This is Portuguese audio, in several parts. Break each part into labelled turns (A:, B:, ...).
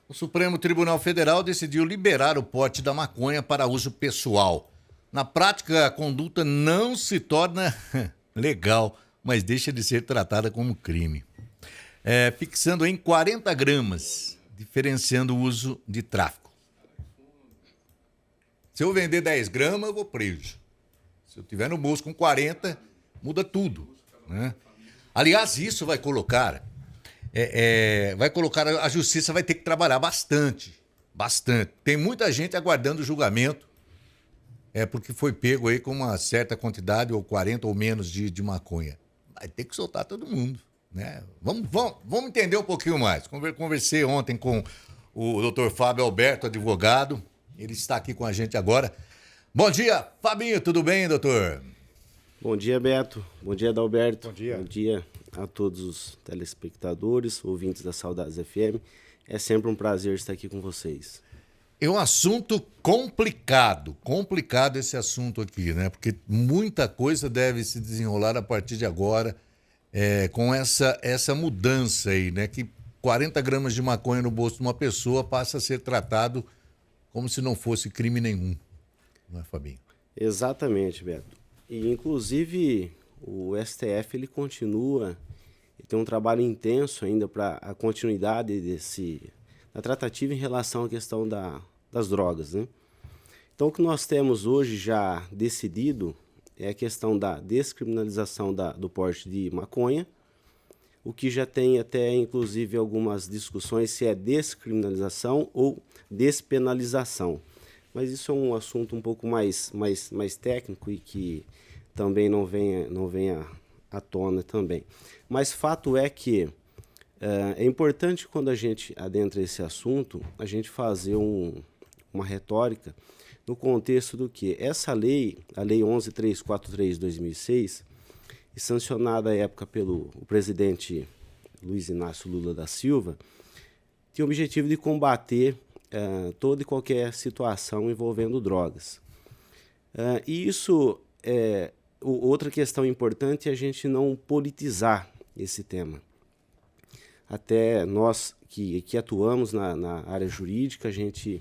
A: O Supremo Tribunal Federal decidiu liberar o porte da maconha para uso pessoal. Na prática, a conduta não se torna legal, mas deixa de ser tratada como crime. Fixando em 40 gramas, diferenciando o uso de tráfico. Se eu vender 10 gramas, eu vou preso. Se eu tiver no bolso com 40, muda tudo, né? Aliás, isso vai colocar... a justiça vai ter que trabalhar bastante. Tem muita gente aguardando o julgamento, porque foi pego aí com uma certa quantidade, ou 40 ou menos de maconha. Vai ter que soltar todo mundo, né? Vamos entender um pouquinho mais. Conversei ontem com o Dr. Fábio Alberto, advogado. Ele está aqui com a gente agora. Bom dia, Fabinho, tudo bem, doutor?
B: Bom dia, Beto. Bom dia, Adalberto.
C: Bom dia.
B: Bom dia a todos os telespectadores, ouvintes da Saudades FM. É sempre um prazer estar aqui com vocês.
A: É um assunto complicado esse assunto aqui, né? Porque muita coisa deve se desenrolar a partir de agora com essa mudança aí, né? Que 40 gramas de maconha no bolso de uma pessoa passa a ser tratado como se não fosse crime nenhum, não é, Fabinho?
B: Exatamente, Beto. E, inclusive, o STF ele continua, ele tem um trabalho intenso ainda para a continuidade da tratativa em relação à questão das drogas, né? Então, o que nós temos hoje já decidido é a questão da descriminalização do porte de maconha, o que já tem até, inclusive, algumas discussões se é descriminalização ou despenalização. Mas isso é um assunto um pouco mais técnico e que também não vem à tona também. Mas fato é que é importante, quando a gente adentra esse assunto, a gente fazer uma retórica no contexto do que essa lei, a Lei 11.343 de 2006, e sancionada à época pelo presidente Luiz Inácio Lula da Silva, tinha o objetivo de combater toda e qualquer situação envolvendo drogas. E isso outra questão importante é a gente não politizar esse tema. Até nós que atuamos na área jurídica, a gente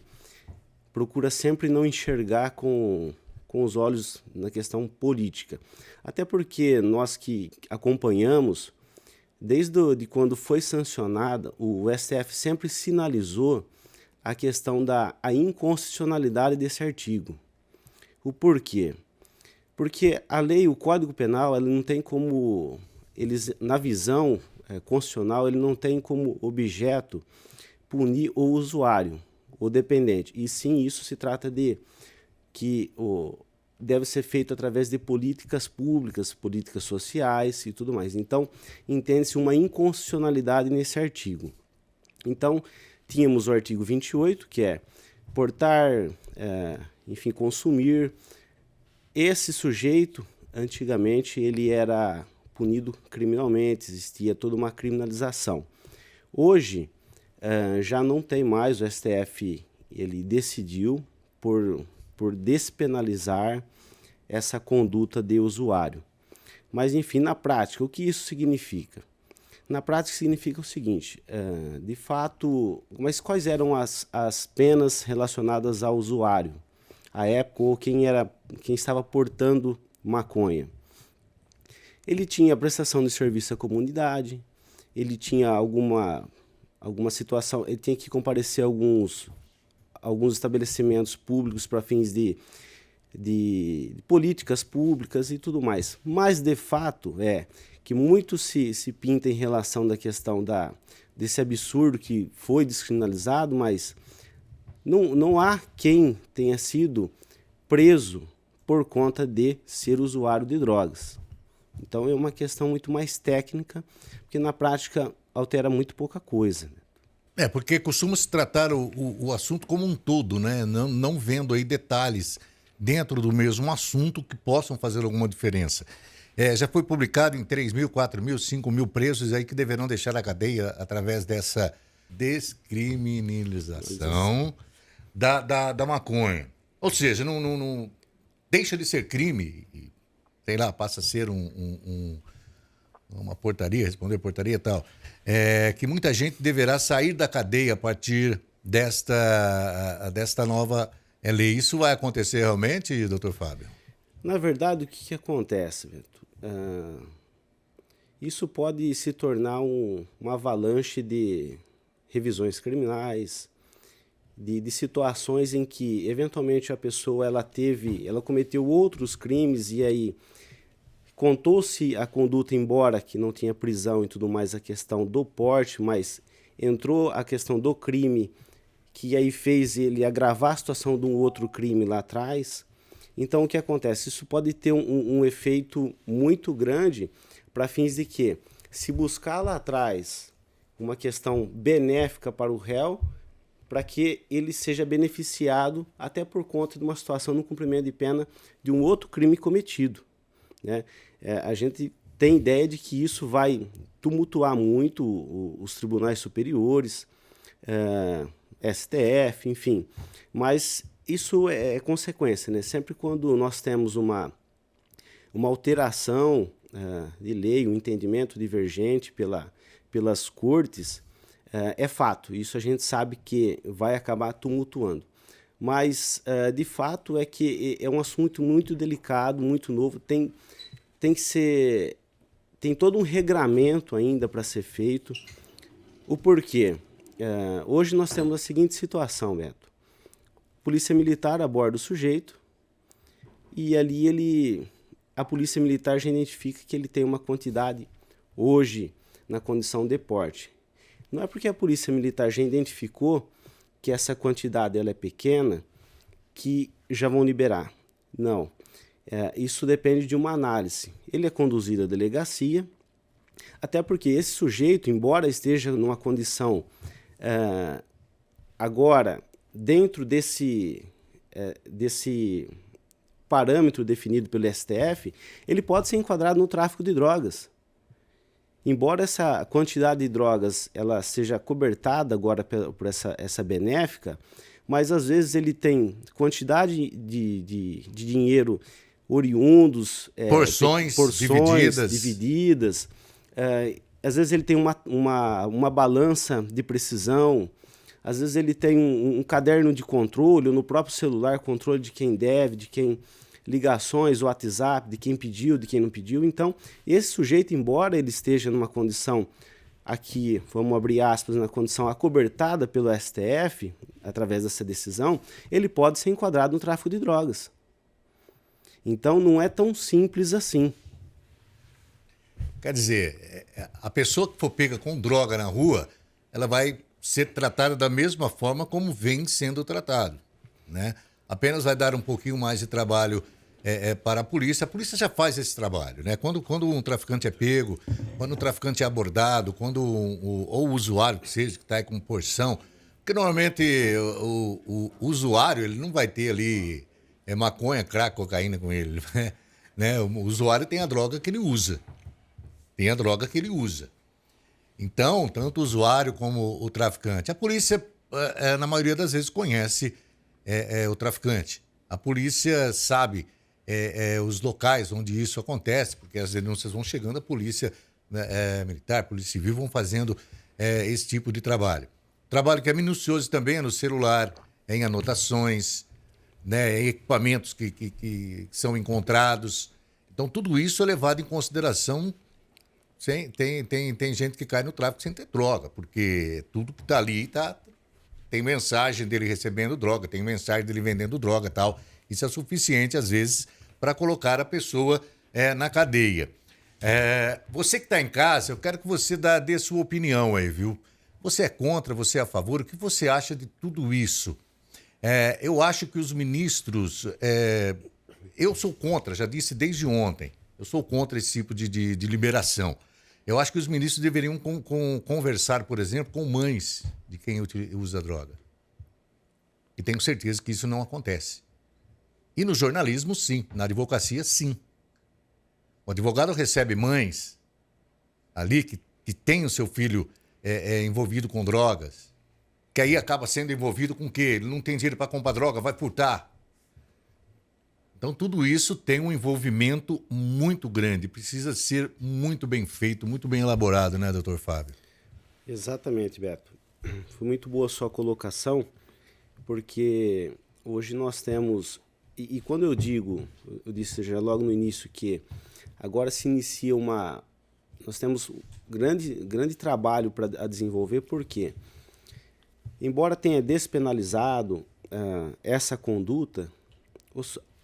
B: procura sempre não enxergar com os olhos na questão política. Até porque nós que acompanhamos, desde quando foi sancionada, o STF sempre sinalizou a questão da inconstitucionalidade desse artigo. O porquê? Porque a lei, o Código Penal, ele não tem como, na visão constitucional, ele não tem como objeto punir o usuário, o dependente. E sim, isso se trata de que deve ser feito através de políticas públicas, políticas sociais e tudo mais. Então, entende-se uma inconstitucionalidade nesse artigo. Então, tínhamos o artigo 28, que é portar, consumir. Esse sujeito, antigamente, ele era punido criminalmente, existia toda uma criminalização. Hoje, já não tem mais, o STF ele decidiu por despenalizar essa conduta de usuário. Mas, enfim, na prática, o que isso significa? Na prática, significa o seguinte, de fato, mas quais eram as penas relacionadas ao usuário, à época, ou quem estava portando maconha? Ele tinha prestação de serviço à comunidade, ele tinha alguma situação, ele tinha que comparecer a alguns estabelecimentos públicos para fins de políticas públicas e tudo mais. Mas, de fato, que muito se pinta em relação da questão desse absurdo que foi descriminalizado, mas não há quem tenha sido preso por conta de ser usuário de drogas. Então, é uma questão muito mais técnica, porque na prática altera muito pouca coisa.
A: Porque costuma-se tratar o assunto como um todo, né? Não vendo aí detalhes dentro do mesmo assunto que possam fazer alguma diferença. Já foi publicado em 3 mil, 4 mil, 5 mil presos aí que deverão deixar a cadeia através dessa descriminalização da maconha. Ou seja, não deixa de ser crime, sei lá, passa a ser uma portaria, responder portaria e tal, que muita gente deverá sair da cadeia a partir desta nova lei. Isso vai acontecer realmente, doutor Fábio?
B: Na verdade, o que acontece, Beto? Isso pode se tornar uma avalanche de revisões criminais, de situações em que, eventualmente, a pessoa ela cometeu outros crimes e aí contou-se a conduta, embora que não tinha prisão e tudo mais, a questão do porte, mas entrou a questão do crime, que aí fez ele agravar a situação de um outro crime lá atrás. Então, o que acontece? Isso pode ter um efeito muito grande para fins de que, se buscar lá atrás uma questão benéfica para o réu, para que ele seja beneficiado até por conta de uma situação no cumprimento de pena de um outro crime cometido, né? A gente tem ideia de que isso vai tumultuar muito os tribunais superiores, STF, enfim, mas isso é consequência, né? Sempre quando nós temos uma alteração de lei, um entendimento divergente pelas cortes, é fato, isso a gente sabe que vai acabar tumultuando. Mas, de fato, é que é um assunto muito delicado, muito novo, tem todo um regramento ainda para ser feito. O porquê? Hoje nós temos a seguinte situação, Beto. Polícia Militar aborda o sujeito e ali a Polícia Militar já identifica que ele tem uma quantidade, hoje, na condição de porte. Não é porque a Polícia Militar já identificou que essa quantidade ela é pequena que já vão liberar. Não. Isso depende de uma análise. Ele é conduzido à delegacia, até porque esse sujeito, embora esteja numa condição agora dentro desse parâmetro definido pelo STF, ele pode ser enquadrado no tráfico de drogas. Embora essa quantidade de drogas ela seja cobertada agora por essa benéfica, mas às vezes ele tem quantidade de dinheiro oriundos,
A: porções
B: divididas. Às vezes ele tem uma balança de precisão, às vezes ele tem um caderno de controle, ou no próprio celular, controle de quem deve, de quem ligações, WhatsApp, de quem pediu, de quem não pediu. Então, esse sujeito, embora ele esteja numa condição, aqui, vamos abrir aspas, na condição acobertada pelo STF, através dessa decisão, ele pode ser enquadrado no tráfico de drogas. Então, não é tão simples assim.
A: Quer dizer, a pessoa que for pega com droga na rua, ela vai ser tratada da mesma forma como vem sendo tratado, né? Apenas vai dar um pouquinho mais de trabalho para a polícia. A polícia já faz esse trabalho, né? Quando um traficante é pego, quando um traficante é abordado, quando ou o usuário que seja, que está aí com porção, porque normalmente o usuário ele não vai ter ali maconha, crack, cocaína com ele, né? O usuário tem a droga que ele usa. Tem a droga que ele usa. Então, tanto o usuário como o traficante. A polícia, na maioria das vezes, conhece o traficante. A polícia sabe os locais onde isso acontece, porque as denúncias vão chegando, a polícia militar, a polícia civil vão fazendo esse tipo de trabalho. Trabalho que é minucioso também no celular, em anotações, né, em equipamentos que são encontrados. Então, tudo isso é levado em consideração. Tem gente que cai no tráfico sem ter droga, porque tudo que está ali tem mensagem dele recebendo droga, tem mensagem dele vendendo droga e tal. Isso é suficiente, às vezes, para colocar a pessoa na cadeia. Você que está em casa, eu quero que você dê sua opinião aí, viu? Você é contra, você é a favor? O que você acha de tudo isso? Eu acho que os ministros... eu sou contra, já disse desde ontem. Eu sou contra esse tipo de liberação. Eu acho que os ministros deveriam conversar, por exemplo, com mães de quem usa droga. E tenho certeza que isso não acontece. E no jornalismo, sim. Na advocacia, sim. O advogado recebe mães ali que tem o seu filho envolvido com drogas, que aí acaba sendo envolvido com o quê? Ele não tem dinheiro para comprar droga, vai furtar. Então, tudo isso tem um envolvimento muito grande, precisa ser muito bem feito, muito bem elaborado, né, doutor Fábio?
B: Exatamente, Beto. Foi muito boa a sua colocação, porque hoje nós temos, e quando eu digo, eu disse já logo no início que agora se inicia nós temos grande trabalho para desenvolver, porque embora tenha despenalizado essa conduta,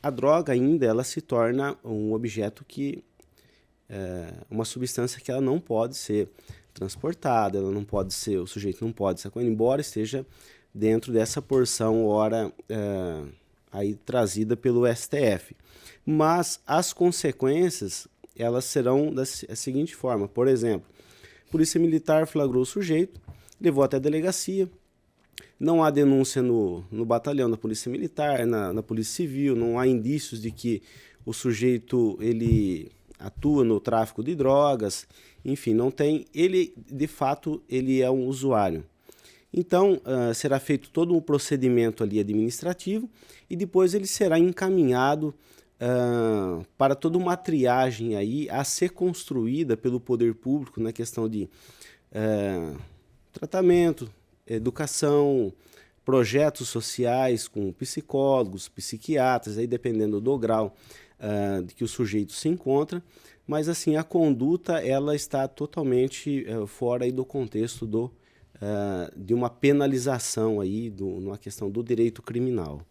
B: a droga ainda ela se torna um objeto que uma substância que ela não pode ser transportada, ela não pode ser, o sujeito não pode ser, embora esteja dentro dessa porção aí trazida pelo STF. Mas as consequências elas serão da seguinte forma: por exemplo, Polícia Militar flagrou o sujeito, levou até a delegacia, não há denúncia no batalhão da Polícia Militar, na Polícia Civil, não há indícios de que o sujeito ele atua no tráfico de drogas, enfim, não tem. Ele, de fato, ele é um usuário. Então, será feito todo um procedimento ali administrativo e depois ele será encaminhado para toda uma triagem aí a ser construída pelo poder público na questão de tratamento, educação, projetos sociais com psicólogos, psiquiatras, aí dependendo do grau de que o sujeito se encontra, mas assim a conduta ela está totalmente fora aí do contexto de uma penalização aí numa questão do direito criminal.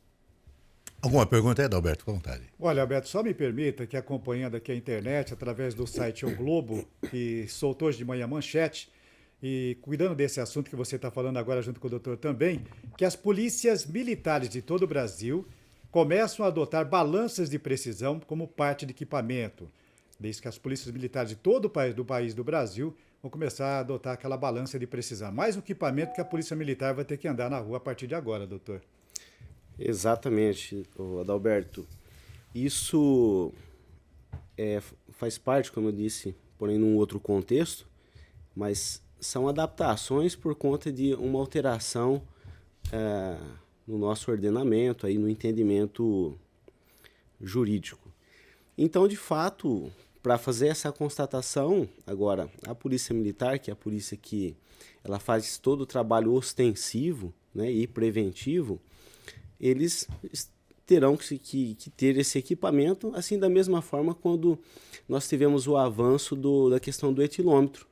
A: Alguma pergunta aí, Adalberto? Com vontade.
C: Olha, Alberto, só me permita que acompanhando aqui a internet, através do site O Globo, que soltou hoje de manhã a manchete, e cuidando desse assunto que você está falando agora junto com o doutor também, que as polícias militares de todo o Brasil começam a adotar balanças de precisão como parte de equipamento. Desde que as polícias militares de todo o país do Brasil vão começar a adotar aquela balança de precisão. Mais um equipamento que a polícia militar vai ter que andar na rua a partir de agora, doutor.
B: Exatamente, Adalberto. Isso faz parte, como eu disse, porém num outro contexto, mas são adaptações por conta de uma alteração no nosso ordenamento, aí, no entendimento jurídico. Então, de fato, para fazer essa constatação, agora, a Polícia Militar, que é a polícia que ela faz todo o trabalho ostensivo, né, e preventivo, eles terão que ter esse equipamento, assim da mesma forma quando nós tivemos o avanço da questão do etilômetro,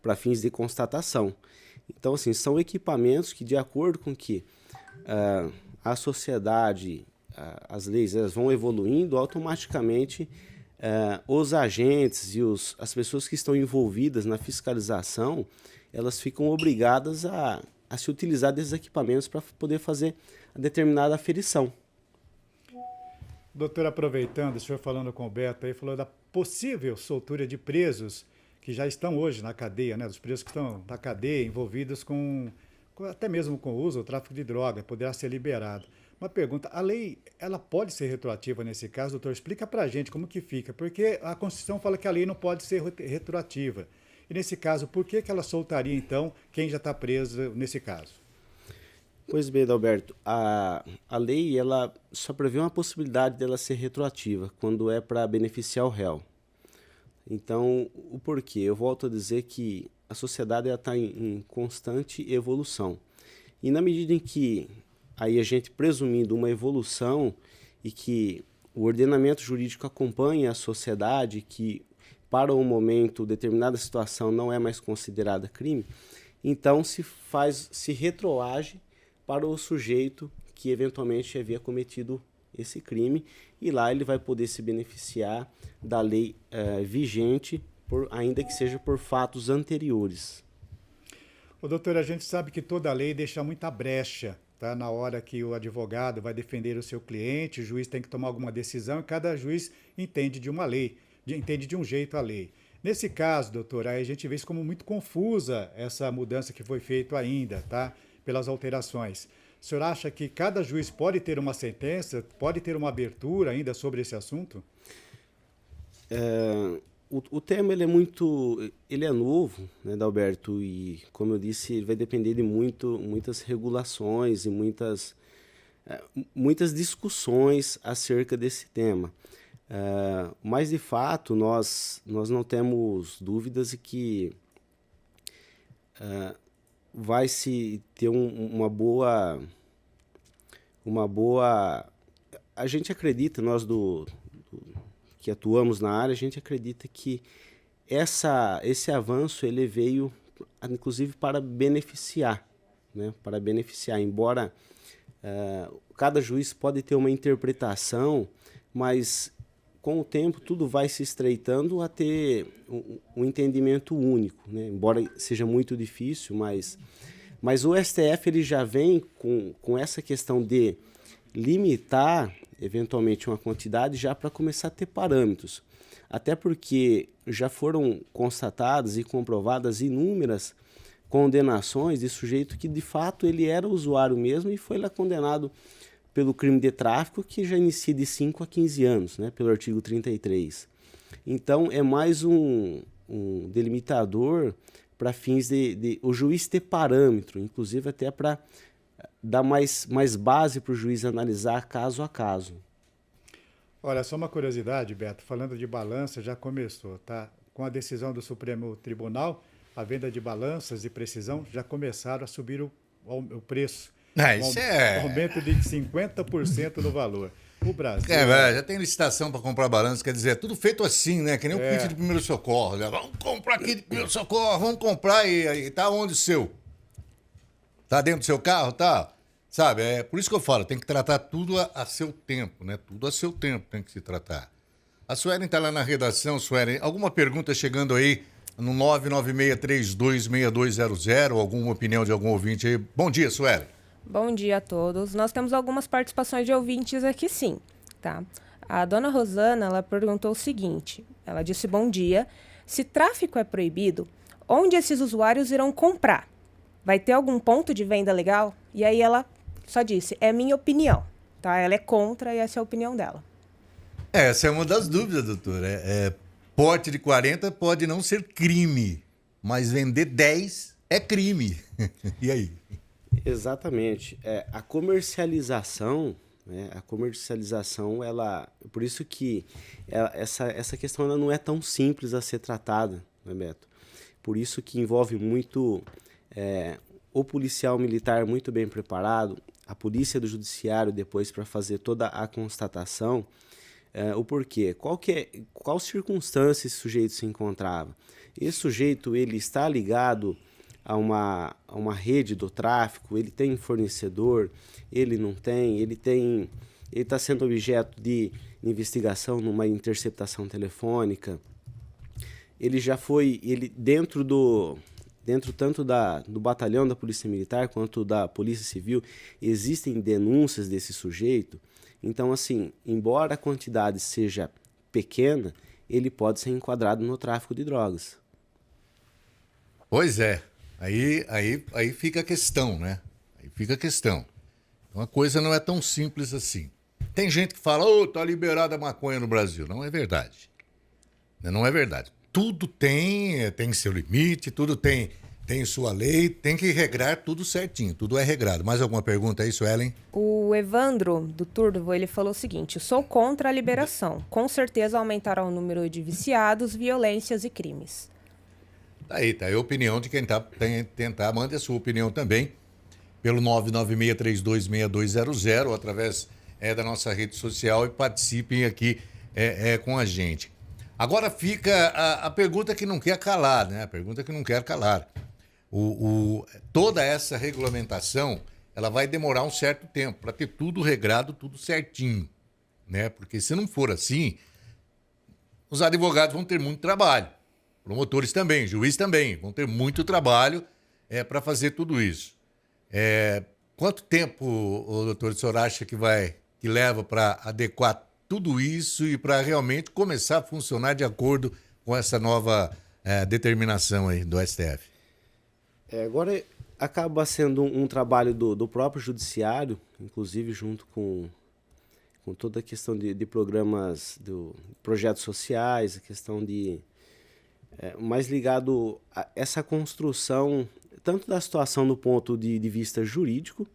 B: para fins de constatação. Então, assim, são equipamentos que, de acordo com que a sociedade, as leis elas vão evoluindo, automaticamente os agentes e as pessoas que estão envolvidas na fiscalização, elas ficam obrigadas a se utilizar desses equipamentos para poder fazer a determinada aferição.
C: Doutor, aproveitando, o senhor falando com o Beto aí, falou da possível soltura de presos que já estão hoje na cadeia, né? Dos presos que estão na cadeia, envolvidos até mesmo com o uso ou tráfico de droga, poderá ser liberado. Uma pergunta, a lei, ela pode ser retroativa nesse caso, doutor? Explica pra gente como que fica, porque a Constituição fala que a lei não pode ser retroativa. E nesse caso, por que ela soltaria, então, quem já está preso nesse caso?
B: Pois bem, Adalberto, a lei ela só prevê uma possibilidade dela ser retroativa, quando é para beneficiar o réu. Então, o porquê? Eu volto a dizer que a sociedade está em constante evolução. E na medida em que, aí a gente presumindo uma evolução e que o ordenamento jurídico acompanha a sociedade, que para o momento determinada situação não é mais considerada crime, então se retroage para o sujeito que eventualmente havia cometido esse crime, e lá ele vai poder se beneficiar da lei vigente, ainda que seja por fatos anteriores.
C: Ô, doutor, a gente sabe que toda lei deixa muita brecha, tá? Na hora que o advogado vai defender o seu cliente, o juiz tem que tomar alguma decisão e cada juiz entende de uma lei, entende de um jeito a lei. Nesse caso, doutor, aí a gente vê isso como muito confusa essa mudança que foi feita ainda, tá? Pelas alterações. O senhor acha que cada juiz pode ter uma sentença, pode ter uma abertura ainda sobre esse assunto?
B: O tema ele é novo, né, Adalberto, e como eu disse, ele vai depender de muitas regulações e muitas discussões acerca desse tema. Mas, de fato, nós não temos dúvidas de que vai se ter uma boa... A gente acredita, nós que atuamos na área, a gente acredita que esse avanço ele veio, inclusive, para beneficiar, né? Para beneficiar, embora cada juiz pode ter uma interpretação, mas com o tempo tudo vai se estreitando a ter um entendimento único, né? Embora seja muito difícil, mas o STF ele já vem com essa questão de limitar eventualmente uma quantidade já para começar a ter parâmetros. Até porque já foram constatadas e comprovadas inúmeras condenações de sujeito que de fato ele era usuário mesmo e foi lá condenado pelo crime de tráfico, que já inicia de 5 a 15 anos, né, pelo artigo 33. Então é mais um delimitador para fins de o juiz ter parâmetro, inclusive até para dar mais base para o juiz analisar caso a caso.
C: Olha, só uma curiosidade, Beto, falando de balança, já começou, tá? Com a decisão do Supremo Tribunal, a venda de balanças de precisão já começaram a subir o preço.
A: Isso é...
C: Aumento de 50% no valor. O Brasil...
A: já tem licitação para comprar balança, quer dizer, é tudo feito assim, né? Que nem o kit de primeiro socorro. Né? Vamos comprar kit de primeiro socorro, vamos comprar e tá onde o seu? Tá dentro do seu carro, tá? Sabe, é por isso que eu falo, tem que tratar tudo a seu tempo, né? Tudo a seu tempo tem que se tratar. A Suelen tá lá na redação, Suelen. Alguma pergunta chegando aí no 996326200, alguma opinião de algum ouvinte aí? Bom dia, Suelen.
D: Bom dia a todos. Nós temos algumas participações de ouvintes aqui, sim, tá? A dona Rosana, ela perguntou o seguinte, ela disse: bom dia, se tráfico é proibido, onde esses usuários irão comprar? Vai ter algum ponto de venda legal? E aí ela só disse, é minha opinião, tá? Ela é contra e essa é a opinião dela.
A: Essa é uma das dúvidas, doutor. Porte de 40 pode não ser crime, mas vender 10 é crime. E aí?
B: Exatamente. A comercialização, né? Ela... Por isso que essa questão ela não é tão simples a ser tratada, né, Beto? Por isso que envolve muito o policial militar muito bem preparado, a polícia do judiciário depois para fazer toda a constatação. O porquê? Qual circunstância esse sujeito se encontrava? Esse sujeito ele está ligado a uma rede do tráfico, ele tem fornecedor, ele não tem, ele está sendo objeto de investigação numa interceptação telefônica, ele já foi, dentro tanto do batalhão da Polícia Militar quanto da Polícia Civil, existem denúncias desse sujeito. Então, assim, embora a quantidade seja pequena, ele pode ser enquadrado no tráfico de drogas.
A: Pois é. Aí fica a questão, né? Aí fica a questão. Uma coisa não é tão simples assim. Tem gente que fala, tá liberada a maconha no Brasil. Não é verdade. Não é verdade. Tudo tem seu limite, tudo tem sua lei, tem que regrar tudo certinho, tudo é regrado. Mais alguma pergunta aí, Suelen?
D: O Evandro, do Turvo, ele falou o seguinte: sou contra a liberação. Com certeza aumentará o número de viciados, violências e crimes.
A: Tá aí a opinião de quem tentar. Mande a sua opinião também pelo 996326200 ou através da nossa rede social e participem aqui com a gente. Agora fica a pergunta que não quer calar, né? A pergunta que não quer calar. Toda essa regulamentação, ela vai demorar um certo tempo para ter tudo regrado, tudo certinho, né? Porque se não for assim, os advogados vão ter muito trabalho, promotores também, juiz também, vão ter muito trabalho para fazer tudo isso. Quanto tempo, doutor, o senhor acha que leva para adequar tudo isso e para realmente começar a funcionar de acordo com essa nova determinação aí do STF?
B: Agora acaba sendo um trabalho do próprio judiciário, inclusive junto com toda a questão de programas, projetos sociais, a questão mais ligado a essa construção, tanto da situação do ponto de vista jurídico,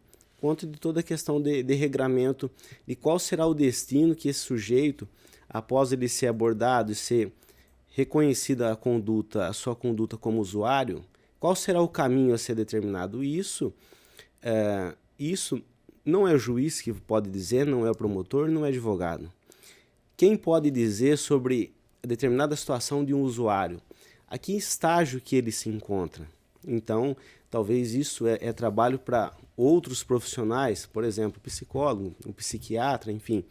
B: quanto de toda a questão de regramento, de qual será o destino que esse sujeito, após ele ser abordado e ser reconhecida a sua conduta como usuário, qual será o caminho a ser determinado? Isso não é o juiz que pode dizer, não é o promotor, não é advogado. Quem pode dizer sobre determinada situação de um usuário? A que estágio que ele se encontra? Então, talvez isso é trabalho para outros profissionais, por exemplo, psicólogo, um psiquiatra, enfim.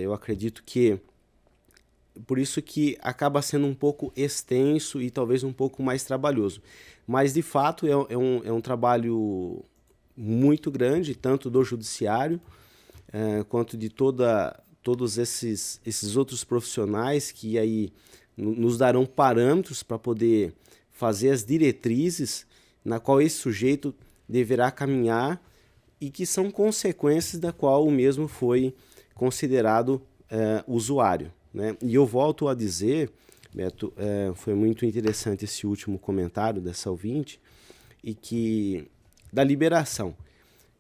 B: Eu acredito que por isso que acaba sendo um pouco extenso e talvez um pouco mais trabalhoso. Mas, de fato, é um trabalho muito grande, tanto do judiciário quanto de todos esses outros profissionais que aí nos darão parâmetros para poder fazer as diretrizes na qual esse sujeito deverá caminhar e que são consequências da qual o mesmo foi considerado usuário, né? E eu volto a dizer, Beto, foi muito interessante esse último comentário dessa ouvinte, e que da liberação.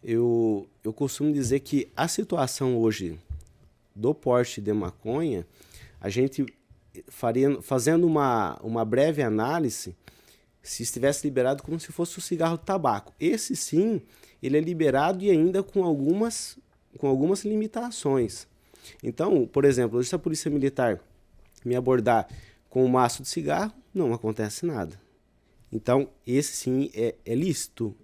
B: Eu costumo dizer que a situação hoje do porte de maconha, a gente fazendo uma breve análise, se estivesse liberado como se fosse o cigarro de tabaco. Esse sim, ele é liberado e ainda com algumas limitações. Então, por exemplo, se a polícia militar me abordar com um maço de cigarro, não acontece nada. Então, esse sim é lícito,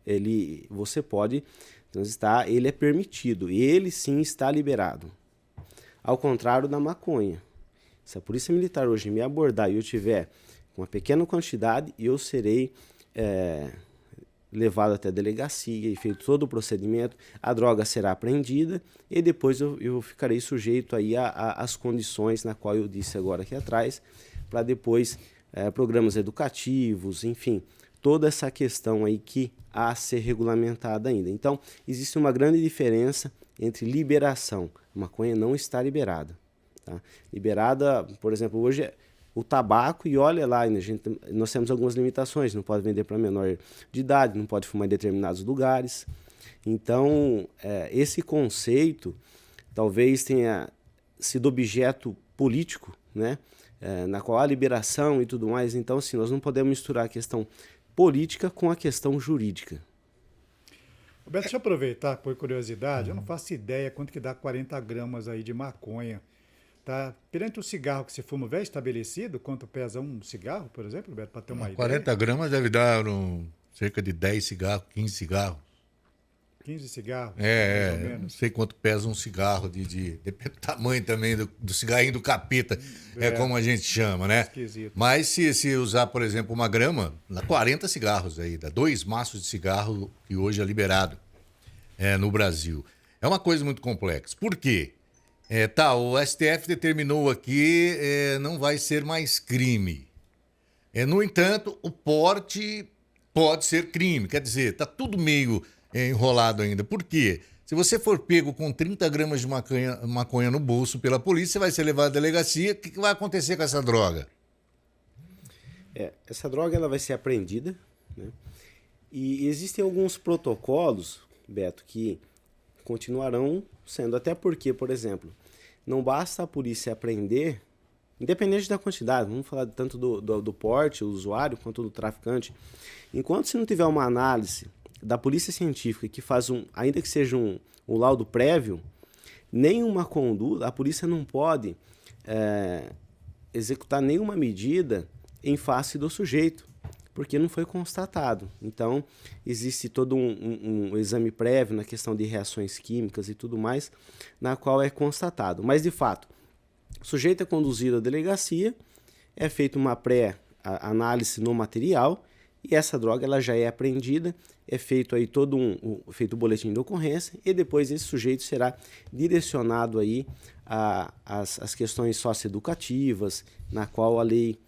B: você pode transitar, ele é permitido, ele sim está liberado. Ao contrário da maconha. Se a polícia militar hoje me abordar e eu tiver uma pequena quantidade, eu serei levado até a delegacia e feito todo o procedimento, a droga será apreendida e depois eu ficarei sujeito aí às condições na qual eu disse agora aqui atrás, para depois programas educativos, enfim, toda essa questão aí que há a ser regulamentada ainda. Então, existe uma grande diferença entre liberação. A maconha não está liberada. Tá? Liberada, por exemplo, hoje o tabaco, e olha lá, nós temos algumas limitações, não pode vender para menor de idade, não pode fumar em determinados lugares. Então, esse conceito talvez tenha sido objeto político, né? Na qual há liberação e tudo mais. Então, assim, nós não podemos misturar a questão política com a questão jurídica.
C: Roberto, deixa eu aproveitar, por curiosidade, eu não faço ideia quanto que dá 40 gramas aí de maconha. Tá? Perante o cigarro que se fuma velho estabelecido, quanto pesa um cigarro, por exemplo, Roberto, para ter uma ideia?
A: 40 gramas deve dar cerca de 10 cigarros, 15 cigarros.
C: 15 cigarros, mais ou menos.
A: Não sei quanto pesa um cigarro, depende do tamanho também do cigarrinho do capeta, como a gente chama, né?
C: Esquisito.
A: Mas se usar, por exemplo, uma grama, dá 40 cigarros aí, dá 2 maços de cigarro que hoje é liberado no Brasil. É uma coisa muito complexa. Por quê? O STF determinou aqui, não vai ser mais crime. No entanto, o porte pode ser crime. Quer dizer, está tudo meio enrolado ainda. Por quê? Se você for pego com 30 gramas de maconha no bolso pela polícia, você vai ser levado à delegacia. O que vai acontecer com essa droga?
B: Essa droga ela vai ser apreendida, né? E existem alguns protocolos, Beto, que continuarão sendo. Até porque, por exemplo, não basta a polícia apreender, independente da quantidade, vamos falar tanto do porte, o usuário, quanto do traficante. Enquanto se não tiver uma análise da polícia científica que faz ainda que seja um laudo prévio, nenhuma conduta, a polícia não pode executar nenhuma medida em face do sujeito, porque não foi constatado. Então, existe todo um exame prévio na questão de reações químicas e tudo mais, na qual é constatado. Mas, de fato, o sujeito é conduzido à delegacia, é feita uma pré-análise no material, e essa droga ela já é apreendida, é feito aí feito o boletim de ocorrência, e depois esse sujeito será direcionado aí às questões socioeducativas, na qual a lei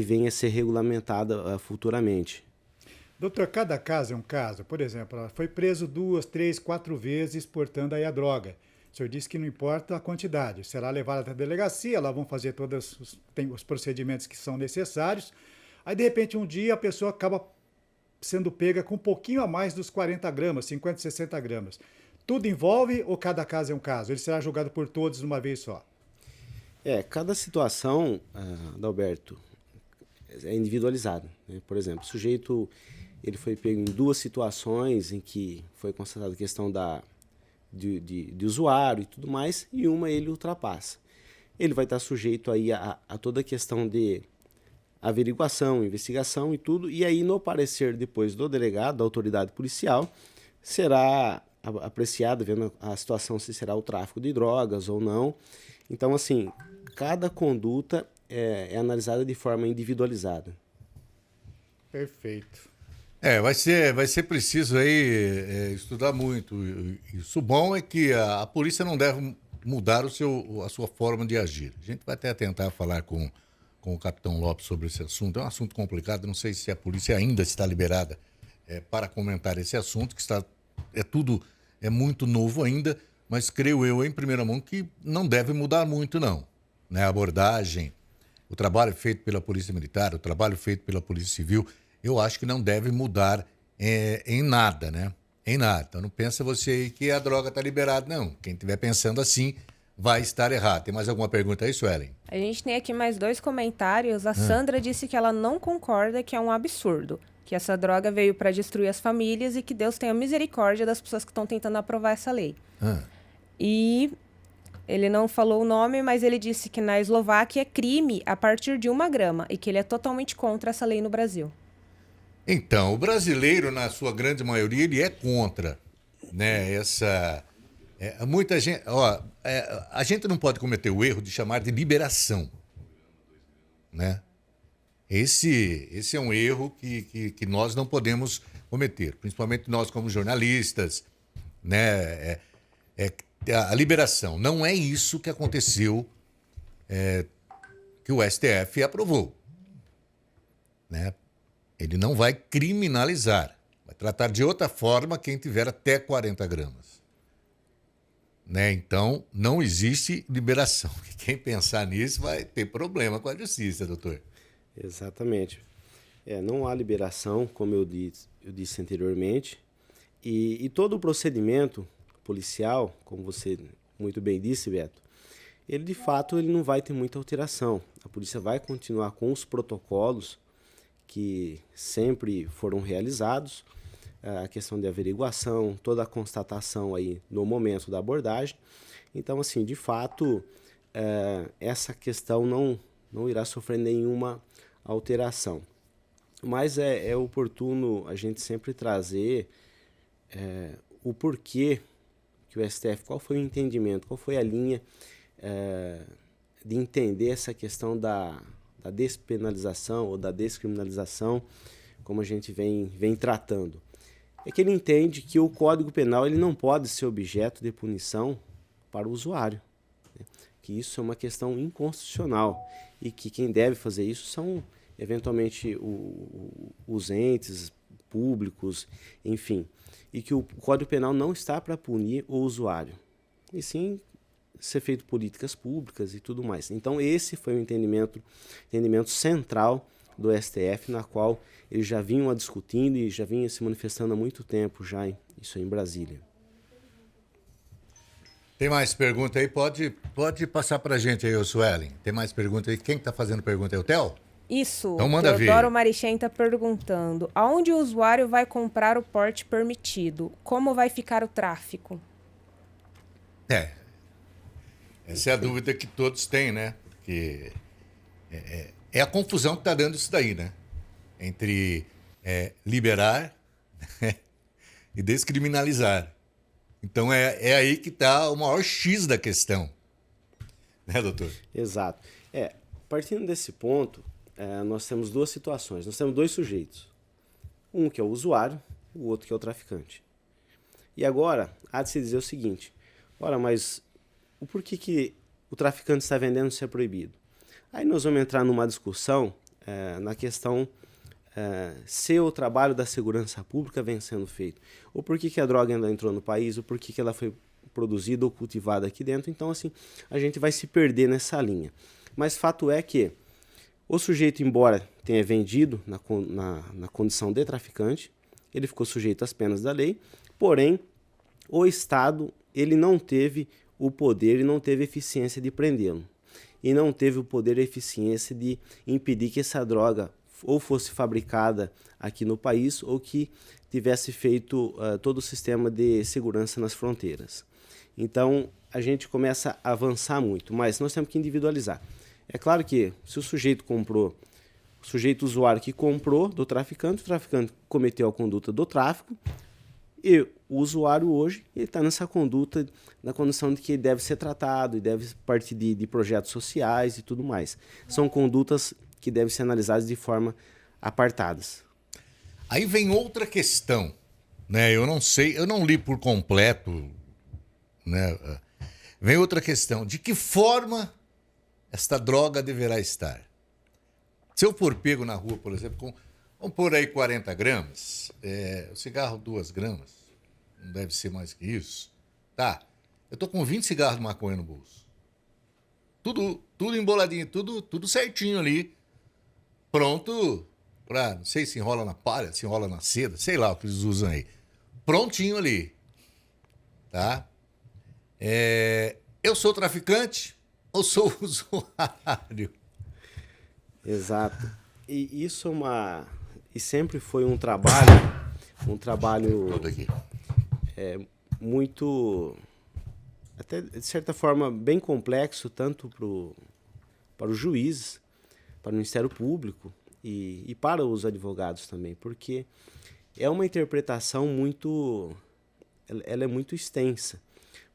B: venha a ser regulamentada futuramente.
C: Doutor, cada caso é um caso. Por exemplo, ela foi preso 2, 3, 4 vezes portando aí a droga. O senhor disse que não importa a quantidade. Será levada até a delegacia, lá vão fazer todos os procedimentos que são necessários. Aí, de repente, um dia a pessoa acaba sendo pega com um pouquinho a mais dos 40 gramas, 50, 60 gramas. Tudo envolve ou cada caso é um caso? Ele será julgado por todos de uma vez só?
B: Cada situação, Adalberto, é individualizada, né? Por exemplo, o sujeito ele foi pego em 2 situações em que foi constatada a questão de usuário e tudo mais, e uma ele ultrapassa. Ele vai estar sujeito aí a toda a questão de averiguação, investigação e tudo, e aí no parecer depois do delegado, da autoridade policial, será apreciado, vendo a situação se será o tráfico de drogas ou não. Então, assim, cada conduta é analisada de forma individualizada.
C: Perfeito.
A: Vai ser preciso aí estudar muito. Isso bom é que a polícia não deve mudar a sua forma de agir. A gente vai até tentar falar com o capitão Lopes sobre esse assunto. É um assunto complicado, não sei se a polícia ainda está liberada para comentar esse assunto, que tudo é muito novo ainda, mas creio eu, em primeira mão, que não deve mudar muito, não. Né? A abordagem, o trabalho feito pela Polícia Militar, o trabalho feito pela Polícia Civil, eu acho que não deve mudar em nada, né? Em nada. Então não pensa você aí que a droga está liberada, não. Quem estiver pensando assim vai estar errado. Tem mais alguma pergunta aí, Suelen?
D: A gente tem aqui mais 2 comentários. A Sandra disse que ela não concorda, que é um absurdo, que essa droga veio para destruir as famílias e que Deus tenha misericórdia das pessoas que estão tentando aprovar essa lei. E ele não falou o nome, mas ele disse que na Eslováquia é crime a partir de 1 grama e que ele é totalmente contra essa lei no Brasil.
A: Então, o brasileiro, na sua grande maioria, ele é contra, né? Muita gente... a gente não pode cometer o erro de chamar de liberação, né? Esse é um erro que nós não podemos cometer, principalmente nós como jornalistas, né? A liberação não é isso que aconteceu, que o STF aprovou, né? Ele não vai criminalizar, vai tratar de outra forma quem tiver até 40 gramas. Né? Então, não existe liberação. Quem pensar nisso vai ter problema com a justiça, doutor.
B: Exatamente. Não há liberação, como eu disse anteriormente, e todo o procedimento policial, como você muito bem disse, Beto, ele de fato ele não vai ter muita alteração. A polícia vai continuar com os protocolos que sempre foram realizados, a questão de averiguação, toda a constatação aí no momento da abordagem. Então, assim, de fato, essa questão não irá sofrer nenhuma alteração. Mas é oportuno a gente sempre trazer o porquê que o STF, qual foi o entendimento, qual foi a linha de entender essa questão da despenalização ou da descriminalização, como a gente vem tratando. É que ele entende que o Código Penal ele não pode ser objeto de punição para o usuário, né? Que isso é uma questão inconstitucional e que quem deve fazer isso são, eventualmente, os entes públicos, enfim, e que o Código Penal não está para punir o usuário, e sim ser feito políticas públicas e tudo mais. Então esse foi o entendimento central do STF, na qual eles já vinham discutindo e já vinham se manifestando há muito tempo já isso aí em Brasília.
A: Tem mais pergunta aí? Pode passar para a gente aí, Suelen. Tem mais pergunta aí? Quem está fazendo pergunta aí? O Theo?
D: Isso.
A: Então manda ver.
D: Teodoro Marichen está perguntando: aonde o usuário vai comprar o porte permitido? Como vai ficar o tráfico?
A: Essa é a dúvida que todos têm, né? Porque é a confusão que está dando isso daí, né? Entre liberar e descriminalizar. Então é aí que está o maior X da questão. Né, doutor?
B: Exato. Partindo desse ponto, nós temos 2 situações. Nós temos 2 sujeitos. Um que é o usuário, o outro que é o traficante. E agora, há de se dizer o seguinte: ora, mas o porquê que o traficante está vendendo se é proibido? Aí nós vamos entrar numa discussão na questão se o trabalho da segurança pública vem sendo feito, ou por que a droga ainda entrou no país, ou por que ela foi produzida ou cultivada aqui dentro. Então, assim, a gente vai se perder nessa linha. Mas fato é que o sujeito, embora tenha vendido na condição de traficante, ele ficou sujeito às penas da lei, porém, o Estado ele não teve o poder e não teve eficiência de prendê-lo. E não teve o poder e eficiência de impedir que essa droga ou fosse fabricada aqui no país ou que tivesse feito todo o sistema de segurança nas fronteiras. Então, a gente começa a avançar muito, mas nós temos que individualizar. É claro que se o sujeito comprou, o sujeito usuário que comprou do traficante, o traficante cometeu a conduta do tráfico, e o usuário hoje está nessa conduta, na condição de que deve ser tratado e deve partir de projetos sociais e tudo mais. São condutas que devem ser analisadas de forma apartadas.
A: Aí vem outra questão, né? Eu não sei, eu não li por completo, né? Vem outra questão, de que forma esta droga deverá estar? Se eu for pego na rua, por exemplo, vamos pôr aí 40 gramas, o cigarro 2 gramas, não deve ser mais que isso. Tá, eu tô com 20 cigarros de maconha no bolso. Tudo emboladinho, tudo certinho ali, pronto pra, não sei se enrola na palha, se enrola na seda, sei lá o que eles usam aí. Prontinho ali, tá? Eu sou traficante ou sou usuário?
B: Exato. E isso e sempre foi um trabalho muito, até de certa forma, bem complexo, tanto para os juízes, para o Ministério Público e para os advogados também, porque é uma interpretação ela é muito extensa.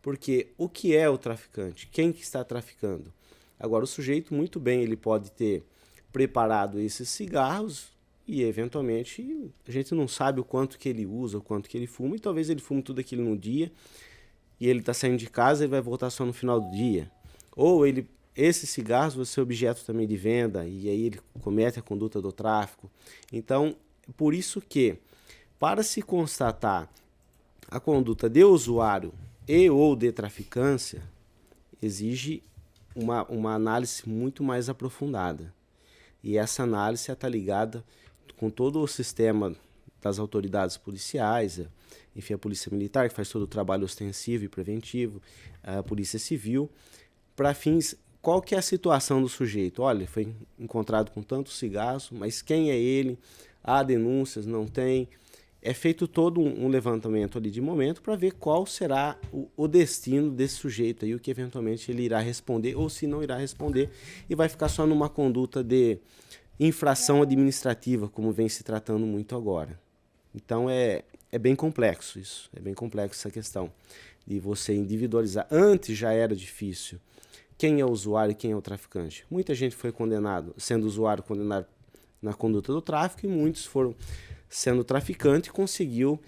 B: Porque o que é o traficante? Quem que está traficando? Agora, o sujeito, muito bem, ele pode ter preparado esses cigarros e, eventualmente, a gente não sabe o quanto que ele usa, o quanto que ele fuma, e talvez ele fume tudo aquilo no dia e ele está saindo de casa e vai voltar só no final do dia. Ou esses cigarros vão ser objeto também de venda e aí ele comete a conduta do tráfico. Então, por isso que, para se constatar a conduta de usuário e ou de traficância, exige uma análise muito mais aprofundada. E essa análise está ligada com todo o sistema das autoridades policiais, enfim, a Polícia Militar, que faz todo o trabalho ostensivo e preventivo, a Polícia Civil, para fins... Qual que é a situação do sujeito? Olha, foi encontrado com tantos cigarros, mas quem é ele? Há denúncias, não tem... É feito todo um levantamento ali de momento para ver qual será o destino desse sujeito aí, o que eventualmente ele irá responder ou se não irá responder, e vai ficar só numa conduta de infração administrativa, como vem se tratando muito agora. Então é bem complexo isso, é bem complexo essa questão de você individualizar. Antes já era difícil. Quem é o usuário e quem é o traficante? Muita gente foi condenado, sendo usuário condenado na conduta do tráfico, e muitos foram sendo traficante, conseguiu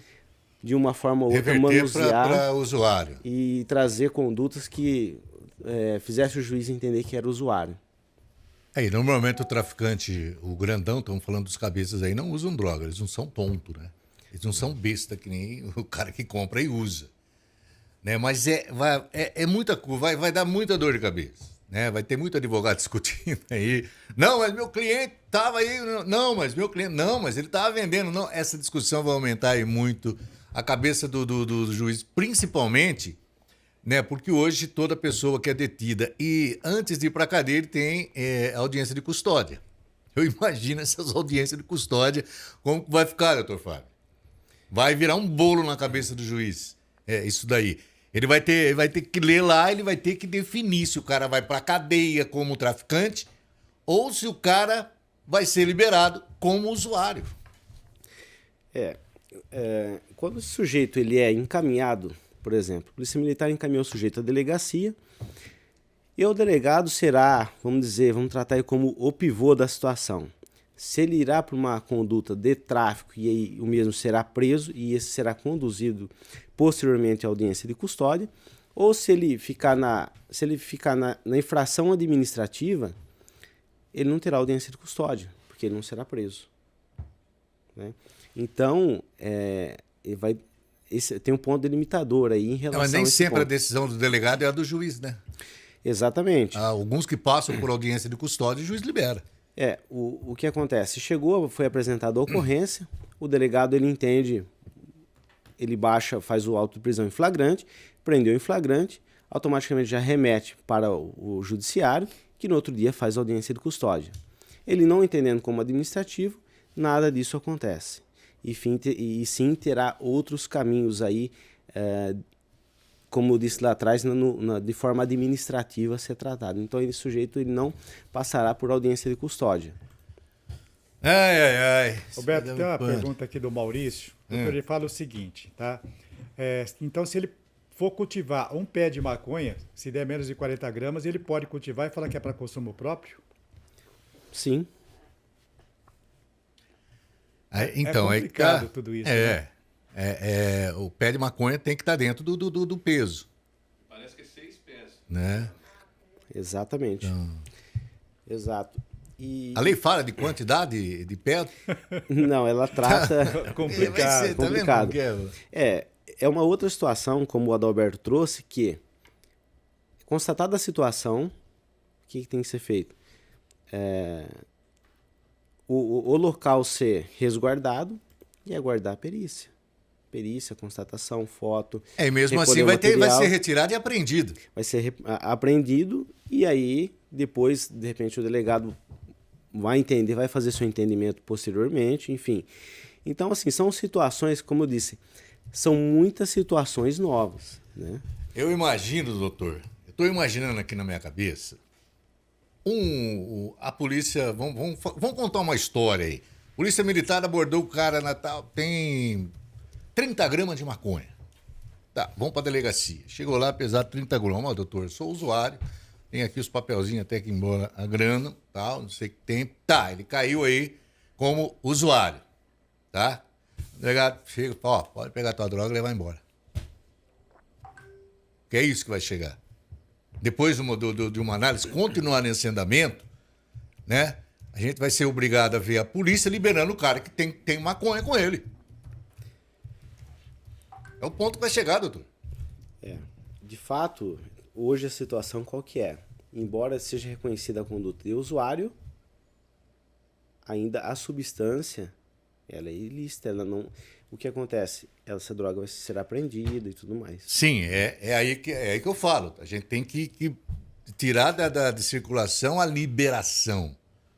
B: de uma forma ou outra manusear
A: para usuário
B: e trazer condutas que fizesse o juiz entender que era usuário.
A: Aí, normalmente o traficante, o grandão, estamos falando dos cabeças aí, não usam droga, eles não são tonto, né? Eles não são besta que nem o cara que compra e usa, né? Mas muita coisa, vai dar muita dor de cabeça, né? Vai ter muito advogado discutindo aí. Não, mas meu cliente estava aí. Não, mas meu cliente. Não, mas ele estava vendendo. Não, essa discussão vai aumentar aí muito a cabeça do juiz, principalmente, né? Porque hoje toda pessoa que é detida e antes de ir para a cadeia ele tem audiência de custódia. Eu imagino essas audiências de custódia, como vai ficar, doutor Fábio? Vai virar um bolo na cabeça do juiz. Isso daí. Ele vai ter que ler lá, ele vai ter que definir se o cara vai para a cadeia como traficante ou se o cara vai ser liberado como usuário.
B: Quando esse sujeito ele é encaminhado, por exemplo, a Polícia Militar encaminhou o sujeito à delegacia e o delegado será, vamos tratar ele como o pivô da situação. Se ele irá para uma conduta de tráfico e aí o mesmo será preso e esse será conduzido posteriormente à audiência de custódia, ou se ele ficar na infração administrativa, ele não terá audiência de custódia, porque ele não será preso, né? Então, tem um ponto delimitador aí em relação
A: mas nem
B: a esse
A: sempre
B: ponto.
A: A decisão do delegado é a do juiz, né?
B: Exatamente.
A: Há alguns que passam por audiência de custódia e o juiz libera.
B: O que acontece? Foi apresentada a ocorrência, o delegado ele entende, ele faz o auto de prisão em flagrante, prendeu em flagrante, automaticamente já remete para o judiciário, que no outro dia faz a audiência de custódia. Ele não entendendo como administrativo, nada disso acontece. E sim terá outros caminhos aí, como eu disse lá atrás, de forma administrativa a ser tratado. Então, esse sujeito ele não passará por audiência de custódia.
A: Ai.
C: Roberto, tem uma pergunta aqui do Maurício. Ele fala o seguinte, tá? Então, se ele for cultivar um pé de maconha, se der menos de 40 gramas, ele pode cultivar e falar que é para consumo próprio?
B: Sim.
A: Então,
C: é complicado tudo isso. Né?
A: O pé de maconha tem que estar dentro do peso.
E: Parece que é 6 pés.
A: Né?
B: Exatamente. Exato. E...
A: A lei fala de quantidade de pé?
B: Não, ela trata...
C: Complicado.
A: Tá
B: complicado.
A: vendo?
B: É uma outra situação, como o Adalberto trouxe, que, constatada a situação, o que tem que ser feito? O local ser resguardado e aguardar a perícia. Perícia, constatação, foto.
A: E mesmo
B: recolher
A: assim
B: o
A: vai
B: material.
A: ser retirado e apreendido.
B: Vai ser apreendido e aí, depois, de repente, o delegado vai entender, vai fazer seu entendimento posteriormente, enfim. Então, assim, são situações, como eu disse, são muitas situações novas, né?
A: Eu imagino, doutor, eu estou imaginando aqui na minha cabeça, a polícia, vamos contar uma história aí. Polícia Militar abordou o cara Natal, tem 30 gramas de maconha. Tá, vamos para a delegacia. Chegou lá, pesado 30 gramas. Ó, doutor, eu sou usuário, tem aqui os papelzinhos até que embora a grana, tal, não sei o que tem. Tá, ele caiu aí como usuário, tá? O delegado chega, ó, pode pegar tua droga e levar embora. Que é isso que vai chegar. Depois de uma análise, continuar nesse andamento, né? A gente vai ser obrigado a ver a polícia liberando o cara que tem maconha com ele. É o ponto que vai chegar, doutor.
B: De fato, hoje a situação qual que é? Embora seja reconhecida a conduta de usuário, ainda a substância, ela é ilícita, ela não... O que acontece? Essa droga vai ser apreendida e tudo mais.
A: Sim, é aí que eu falo. A gente tem que tirar de circulação a liberação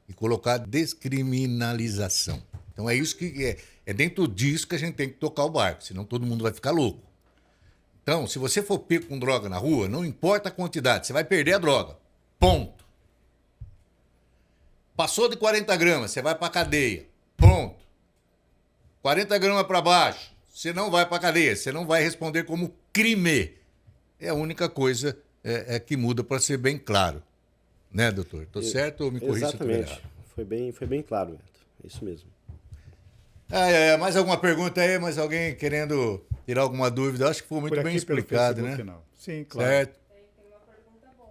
A: e colocar a descriminalização. Então é isso que é dentro disso que a gente tem que tocar o barco, senão todo mundo vai ficar louco. Então, se você for pego com droga na rua, não importa a quantidade, você vai perder a droga. Ponto. Passou de 40 gramas, você vai para cadeia. Ponto. 40 gramas para baixo, você não vai para cadeia, você não vai responder como crime. É a única coisa que muda, para ser bem claro. Né, doutor? Tô certo ou me corrija se eu estiver
B: Exatamente.
A: errado?
B: Foi bem claro, Beto. É isso mesmo.
A: Mais alguma pergunta aí? Mais alguém querendo tirar alguma dúvida? Acho que foi muito
C: Por
A: bem
C: aqui pelo
A: explicado,
C: Facebook,
A: né?
C: não. Sim, claro.
A: Certo.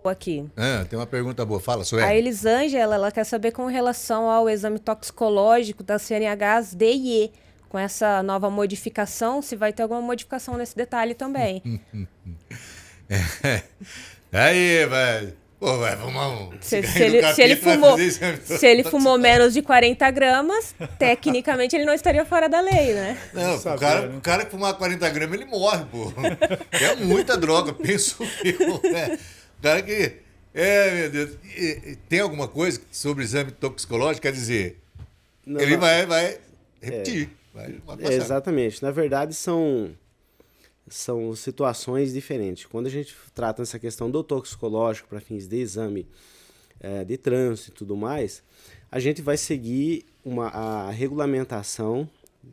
D: Aqui.
A: Tem uma pergunta boa. Fala,
D: A
A: Sueli.
D: Elisângela, ela quer saber com relação ao exame toxicológico das CNHs D e E. Com essa nova modificação, se vai ter alguma modificação nesse detalhe também.
A: Aí, velho. Pô, vai fumar um.
D: Se
A: cigarrinho do
D: ele, se ele
A: capeta, vai
D: fumou,
A: fazer exame
D: se ele fumou menos de 40 gramas, tecnicamente ele não estaria fora da lei, né?
A: Não,
C: Sabia, né?
A: o cara que fumar 40 gramas, ele morre, pô. É muita droga, penso eu, né? O cara que... meu Deus. Tem alguma coisa sobre exame toxicológico? Quer dizer, ele vai repetir. Vai passar.
B: Exatamente. Na verdade, são situações diferentes. Quando a gente trata essa questão do toxicológico para fins de exame de trânsito e tudo mais, a gente vai seguir a regulamentação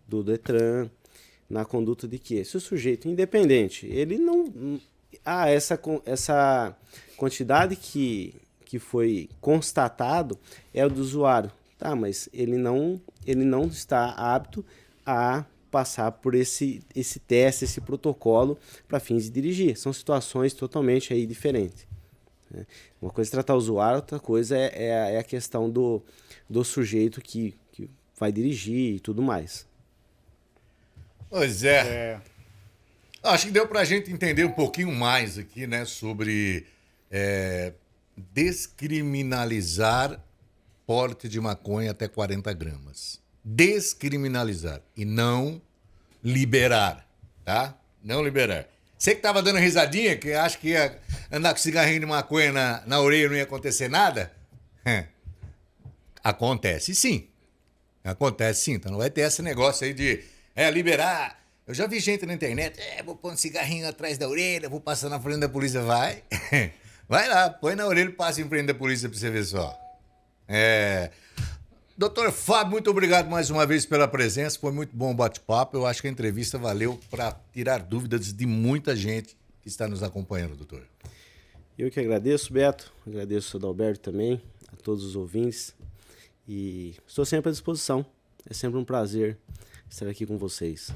B: do Detran na conduta de que se o sujeito independente, ele não... essa quantidade que foi constatado é o do usuário. Tá, mas ele não está apto a passar por esse teste, esse protocolo para fins de dirigir. São situações totalmente aí diferentes. Né? Uma coisa é tratar o usuário, outra coisa é a questão do sujeito que vai dirigir e tudo mais.
A: Pois é. Acho que deu para a gente entender um pouquinho mais aqui, né, sobre descriminalizar porte de maconha até 40 gramas. Descriminalizar e não liberar, tá? Não liberar. Você que tava dando risadinha, que acha que ia andar com cigarrinho de maconha na orelha e não ia acontecer nada? Acontece sim. Acontece sim. Então não vai ter esse negócio aí de liberar. Eu já vi gente na internet, vou pôr um cigarrinho atrás da orelha, vou passar na frente da polícia. Vai. Vai lá, põe na orelha e passa em frente da polícia pra você ver só. Doutor Fábio, muito obrigado mais uma vez pela presença. Foi muito bom o bate-papo. Eu acho que a entrevista valeu para tirar dúvidas de muita gente que está nos acompanhando, doutor.
B: Eu que agradeço, Beto. Agradeço ao Adalberto também, a todos os ouvintes. E estou sempre à disposição. É sempre um prazer estar aqui com vocês.